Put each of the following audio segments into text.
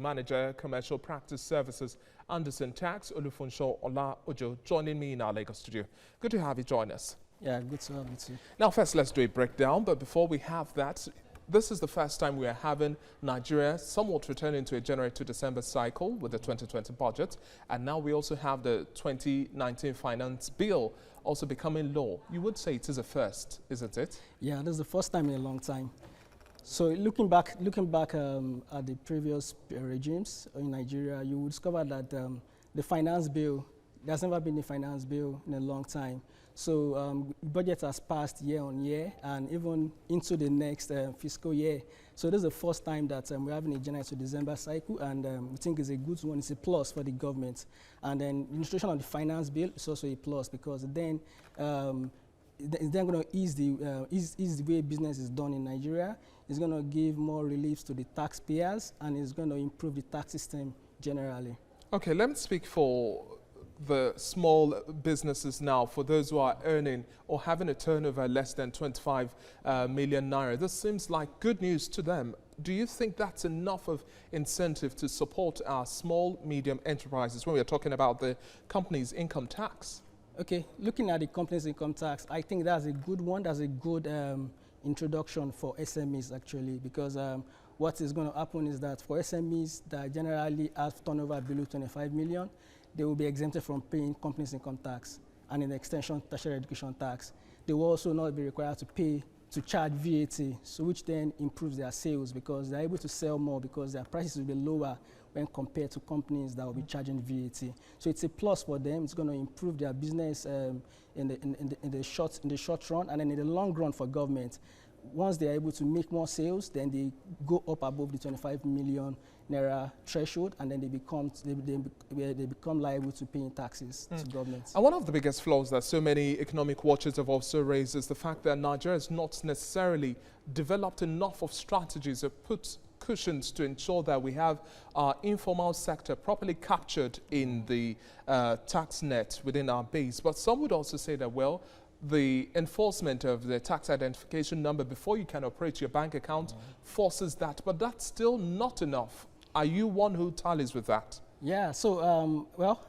Manager, Commercial Practice Services, Anderson Tax, Olufunso Ola Ojo, joining me in our Lagos studio. Good to have you join us. Yeah, good to have you too. Now, first, let's do a breakdown. But before we have that, this is the first time we are having Nigeria somewhat returning to a January to December cycle with the 2020 budget. And now we also have the 2019 Finance Bill also becoming law. You would say it is a first, isn't it? Yeah, this is the first time in a long time. So looking back at the previous regimes in Nigeria, you will discover that the finance bill, there's never been a finance bill in a long time. So budget has passed year on year and even into the next fiscal year. So this is the first time that we're having a January to December cycle, and we think it's a good one. It's a plus for the government. And then the introduction of the finance bill is also a plus, because then it's then going to ease the way business is done in Nigeria. It's going to give more relief to the taxpayers, and it's going to improve the tax system generally. Okay, let me speak for the small businesses now, for those who are earning or having a turnover less than 25 million naira. This seems like good news to them. Do you think that's enough of incentive to support our small, medium enterprises when we are talking about the company's income tax? Okay, looking at the company's income tax, I think that's a good one. That's a good introduction for SMEs, actually, because what is going to happen is that for SMEs that generally have turnover below 25 million, they will be exempted from paying company's income tax, and in extension, tertiary education tax. They will also not be required to charge VAT, so which then improves their sales, because they're able to sell more because their prices will be lower when compared to companies that will be charging VAT. So it's a plus for them. It's going to improve their business in the short run, and then in the long run for government. Once they are able to make more sales, then they go up above the 25 million naira threshold, and then they become liable to paying taxes to government. And one of the biggest flaws that so many economic watchers have also raised is the fact that Nigeria has not necessarily developed enough of strategies or put cushions to ensure that we have our informal sector properly captured in the tax net within our base. But some would also say that, well, the enforcement of the tax identification number before you can operate your bank account forces that, but that's still not enough. Are you one who tallies with that? Yeah, so, well,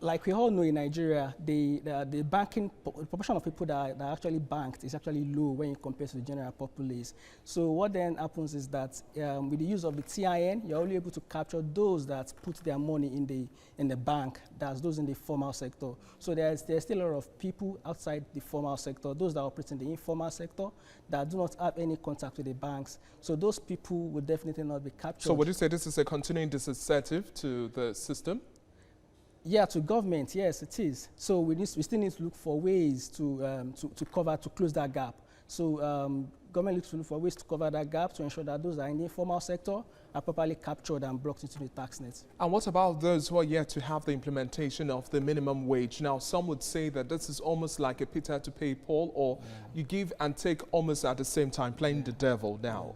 like we all know in Nigeria, the banking proportion of people that are actually banked is actually low when you compare to the general populace. So what then happens is that with the use of the TIN, you're only able to capture those that put their money in the bank, that's those in the formal sector. So there's still a lot of people outside the formal sector, those that operate in the informal sector, that do not have any contact with the banks. So those people would definitely not be captured. So would you say this is a continuing disincentive to the system? Yeah, to government, yes, it is. So we still need to look for ways to close that gap. So government needs to look for ways to cover that gap to ensure that those that are in the informal sector are properly captured and brought into the tax net. And what about those who are yet to have the implementation of the minimum wage? Now, some would say that this is almost like a Peter to pay Paul, or you give and take almost at the same time, playing the devil. Now,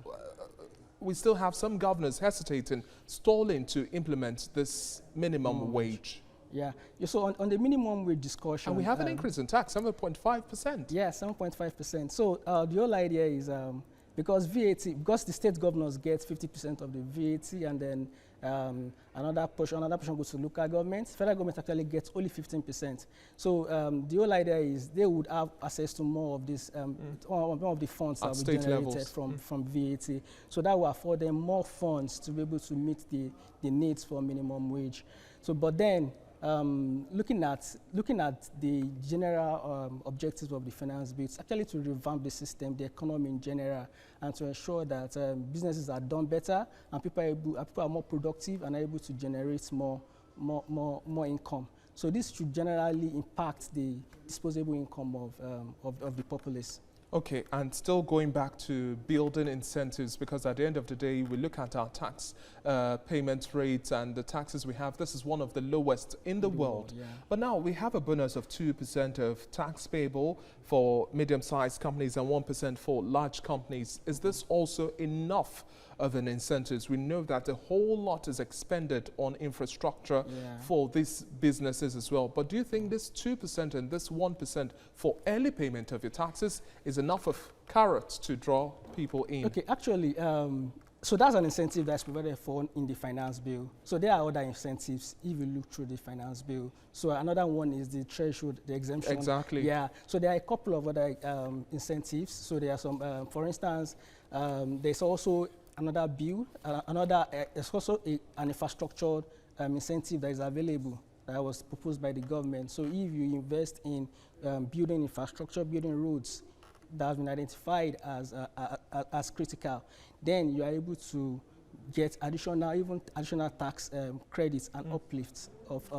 we still have some governors hesitating, stalling to implement this minimum wage. Yeah, so on the minimum wage discussion... And we have an increase in tax, 7.5%. Yeah, 7.5%. So the whole idea is because the state governors get 50% of the VAT, and then another portion goes to local governments. Federal government actually gets only 15%. So the whole idea is they would have access to more of this, more of the funds that we generated from VAT. So that will afford them more funds to be able to meet the needs for minimum wage. So, but then, looking at the general objectives of the finance bill, it's actually to revamp the system, the economy in general, and to ensure that businesses are done better and people are more productive and are able to generate more income. So this should generally impact the disposable income of the populace. Okay, and still going back to building incentives, because at the end of the day, we look at our tax payment rates and the taxes we have. This is one of the lowest in the world. Yeah. But now we have a bonus of 2% of tax payable for medium-sized companies and 1% for large companies. Is this also enough of an incentive? We know that a whole lot is expended on infrastructure for these businesses as well. But do you think this 2% and this 1% for early payment of your taxes is enough of carrots to draw people in? Okay, actually, So that's an incentive that's provided for in the finance bill. So there are other incentives if you look through the finance bill. So another one is the threshold, the exemption. Exactly. Yeah. So there are a couple of other incentives. So there are some, for instance, there's also another bill, there's also an infrastructure incentive that is available that was proposed by the government. So if you invest in building infrastructure, building roads that have been identified as critical, then you are able to get additional tax credits and uplifts of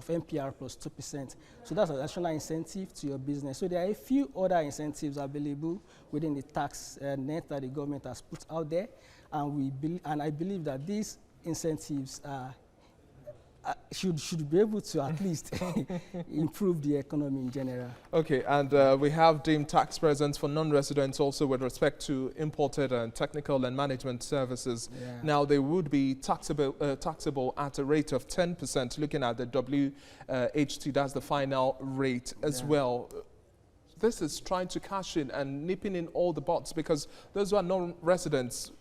MPR plus 2%. So that's an additional incentive to your business. So there are a few other incentives available within the tax net that the government has put out there, and I believe that these incentives should be able to at least improve the economy in general. Okay, and we have deemed tax presents for non-residents also with respect to imported and technical and management services. Yeah. Now, they would be taxable at a rate of 10%, looking at the WHT, that's the final rate as well. This is trying to cash in and nipping in all the bots, because those who are non-residents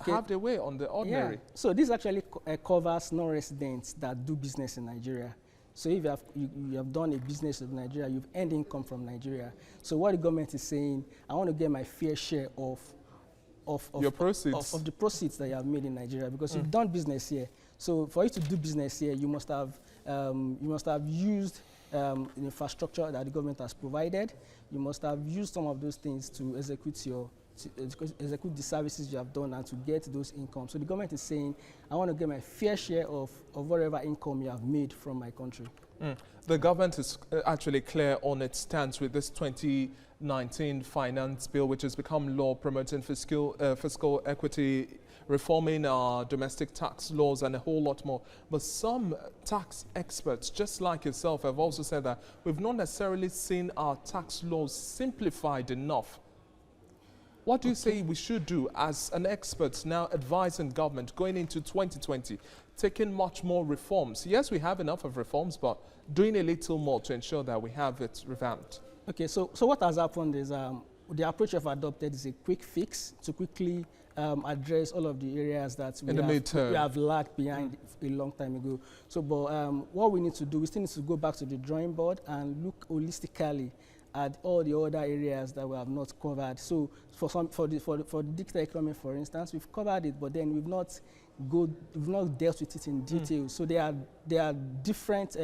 have their way on the ordinary. Yeah. So this actually covers non-residents that do business in Nigeria. So if you have done a business in Nigeria, you've earned income from Nigeria. So what the government is saying, I want to get my fair share of your proceeds, of the proceeds that you have made in Nigeria, because you've done business here. So for you to do business here, you must have used infrastructure that the government has provided. You must have used some of those things to execute the services you have done and to get those incomes. So the government is saying, I want to get my fair share of whatever income you have made from my country. The government is actually clear on its stance with this 2019 finance bill, which has become law, promoting fiscal equity, reforming our domestic tax laws, and a whole lot more. But some tax experts, just like yourself, have also said that we've not necessarily seen our tax laws simplified enough. What do you say we should do as an expert now advising government going into 2020, taking much more reforms? Yes, we have enough of reforms, but doing a little more to ensure that we have it revamped. Okay, so what has happened is the approach I've adopted is a quick fix to quickly address all of the areas that we have lagged behind a long time ago. So, but what we need to do, we still need to go back to the drawing board and look holistically at all the other areas that we have not covered. So for the digital economy, for instance, we've covered it, but then we've not dealt with it in detail. So there are different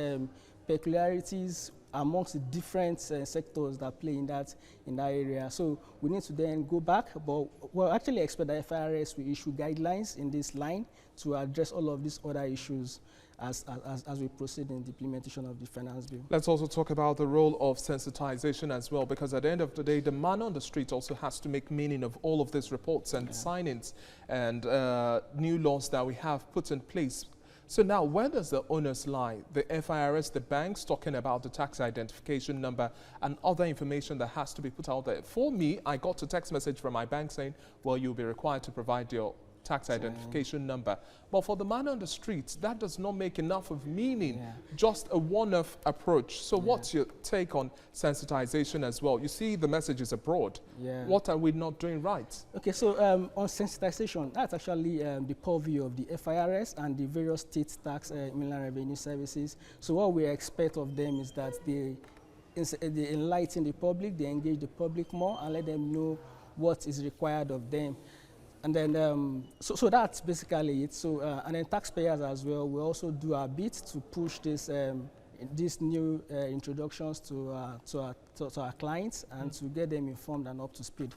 peculiarities amongst the different sectors that play in that area. So we need to then go back, but we'll actually expect that FIRS will issue guidelines in this line to address all of these other issues as we proceed in the implementation of the finance bill. Let's also talk about the role of sensitization as well, because at the end of the day, the man on the street also has to make meaning of all of these reports and signings and new laws that we have put in place. So now, where does the onus lie? The FIRS, the banks, talking about the tax identification number and other information that has to be put out there. For me, I got a text message from my bank saying, well, you'll be required to provide your tax identification number. But for the man on the streets, that does not make enough of meaning, just a one-off approach. So what's your take on sensitization as well? You see the messages abroad. What are we not doing right? Okay, so on sensitization, that's actually the purview of the FIRS and the various state tax inland revenue services. So what we expect of them is that they enlighten the public, they engage the public more and let them know what is required of them. And then, so that's basically it. So, and then taxpayers as well, we also do our bit to push this, these new introductions to our clients and to get them informed and up to speed.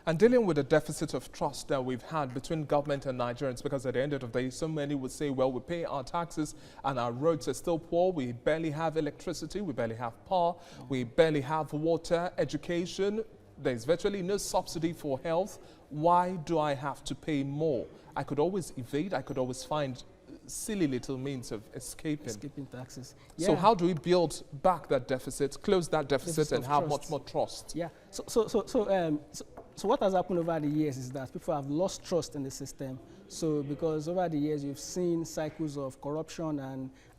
And dealing with the deficit of trust that we've had between government and Nigerians, because at the end of the day, so many would say, well, we pay our taxes and our roads are still poor. We barely have electricity. We barely have power. We barely have water, education. There's virtually no subsidy for health. Why do I have to pay more? I could always evade. I could always find silly little means of escaping taxes. So how do we build back that deficit, close that deficit, and have much more trust? Yeah. So what has happened over the years is that people have lost trust in the system. So because over the years you've seen cycles of corruption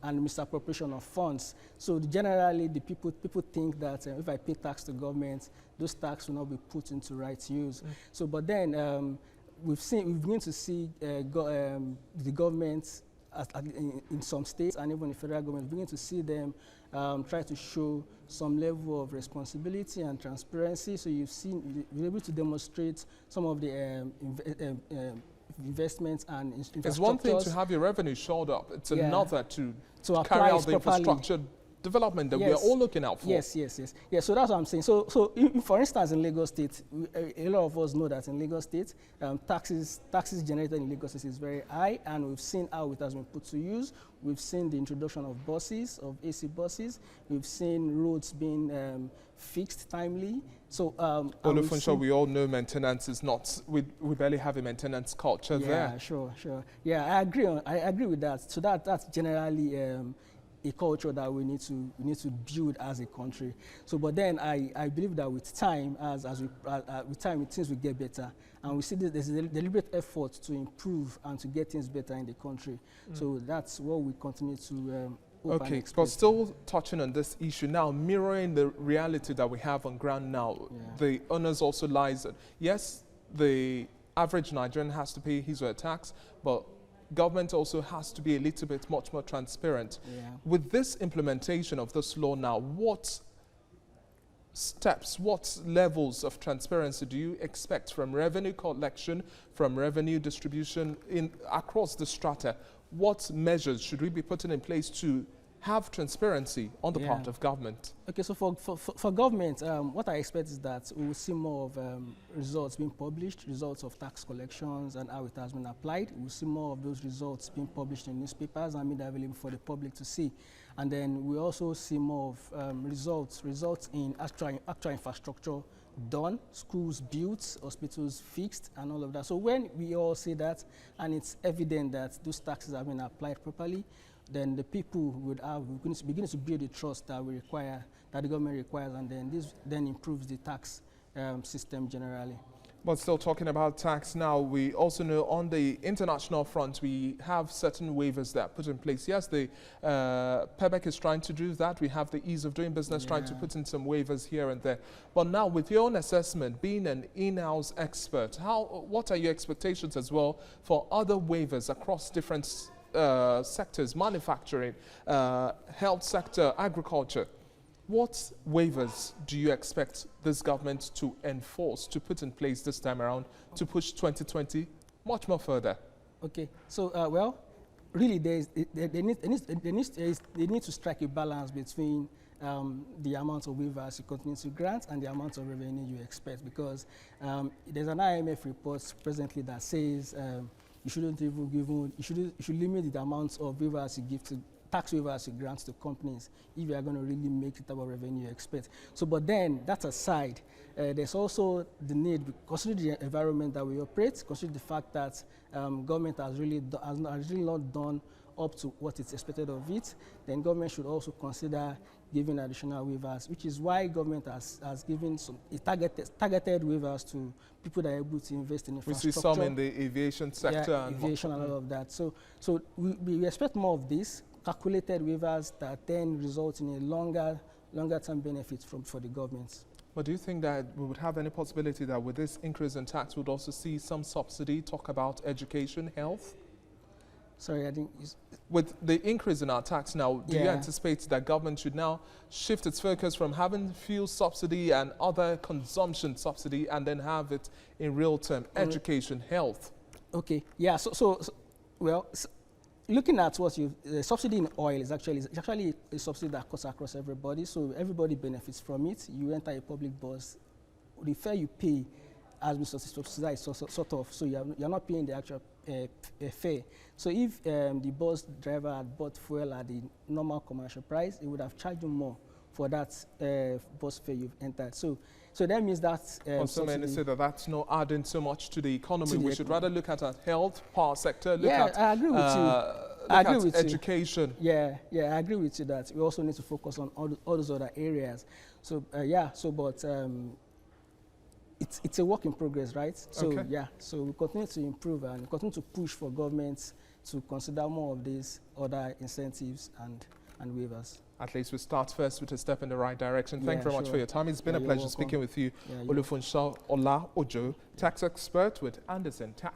and misappropriation of funds. So generally the people think that if I pay tax to government, those tax will not be put into right use. So but then we've begun to see the government in some states and even the federal government begin to see them try to show some level of responsibility and transparency. So you're able to demonstrate some of the investments and infrastructures. It's one thing to have your revenue shored up. It's another to carry out the infrastructure development that we are all looking out for. Yes. Yeah, so that's what I'm saying. So for instance, in Lagos State, a lot of us know that in Lagos State, taxes generated in Lagos State is very high, and we've seen how it has been put to use. We've seen the introduction of buses, of AC buses. We've seen roads being fixed timely. So, Olufunso, we all know maintenance is not. We barely have a maintenance culture there. Yeah, sure. Yeah, I agree with that. So that's generally a culture that we need to build as a country. So, but then I believe that with time, with time, things will get better, and we see there's a deliberate effort to improve and to get things better in the country. So that's what we continue to. Okay, but still touching on this issue now, mirroring the reality that we have on ground now, the onus also lies that yes, the average Nigerian has to pay his or her tax, but government also has to be a little bit much more transparent. With this implementation of this law now, what steps, what levels of transparency do you expect from revenue collection, from revenue distribution across the strata? What measures should we be putting in place to have transparency on the part of government? Okay, so for government, what I expect is that we will see more of results being published, results of tax collections and how it has been applied. We will see more of those results being published in newspapers and made available for the public to see. And then we also see more of results in actual infrastructure done, schools built, hospitals fixed, and all of that. So when we all see that, and it's evident that those taxes have been applied properly, then the people would begin to build the trust that we require, that the government requires, and then this then improves the tax system generally. But still talking about tax now, we also know on the international front, we have certain waivers that are put in place. Yes, the PEBEC is trying to do that. We have the ease of doing business trying to put in some waivers here and there. But now with your own assessment, being an in-house expert, what are your expectations as well for other waivers across different sectors, manufacturing, health sector, agriculture? What waivers do you expect this government to enforce, to put in place this time around, to push 2020 much more further? Okay, so well, really they need to strike a balance between the amount of waivers you continue to grant and the amount of revenue you expect, because there's an IMF report presently that says you should limit the amount of waivers you give to tax waivers you grant to companies if you are going to really make the type of revenue you expect. So, but then that aside, there's also the need, considering the environment that we operate, considering the fact that government has really not done up to what is expected of it, then government should also consider giving additional waivers, which is why government has given some targeted waivers to people that are able to invest in infrastructure. We see some in the aviation sector. Yeah, aviation and all of that. So we expect more of this, calculated waivers that then result in a longer term benefits for the government. But do you think that we would have any possibility that with this increase in tax, we would also see some subsidy? Talk about education, health? Sorry, I didn't. With the increase in our tax now, do you anticipate that government should now shift its focus from having fuel subsidy and other consumption subsidy and then have it in real term, education, health? Okay, yeah, looking at what subsidy in oil is actually a subsidy that cuts across everybody, so everybody benefits from it. You enter a public bus, the fare you pay has been subsidized, sort of, so you're not paying the actual fare. So if the bus driver had bought fuel at the normal commercial price, it would have charged you more for that bus fare you've entered. So that means that so many say that that's not adding so much to the economy. We should rather look at our health, power sector, look at I agree with you. I agree with education. Yeah, I agree with you that we also need to focus on all those other areas. So but it's a work in progress, right? So so we continue to improve and continue to push for governments to consider more of these other incentives and and waivers. At least we start first with a step in the right direction. Thank you very much sure. for your time. It's been a pleasure speaking with you. Olufunso Ola Ojo, tax expert with Anderson Tax.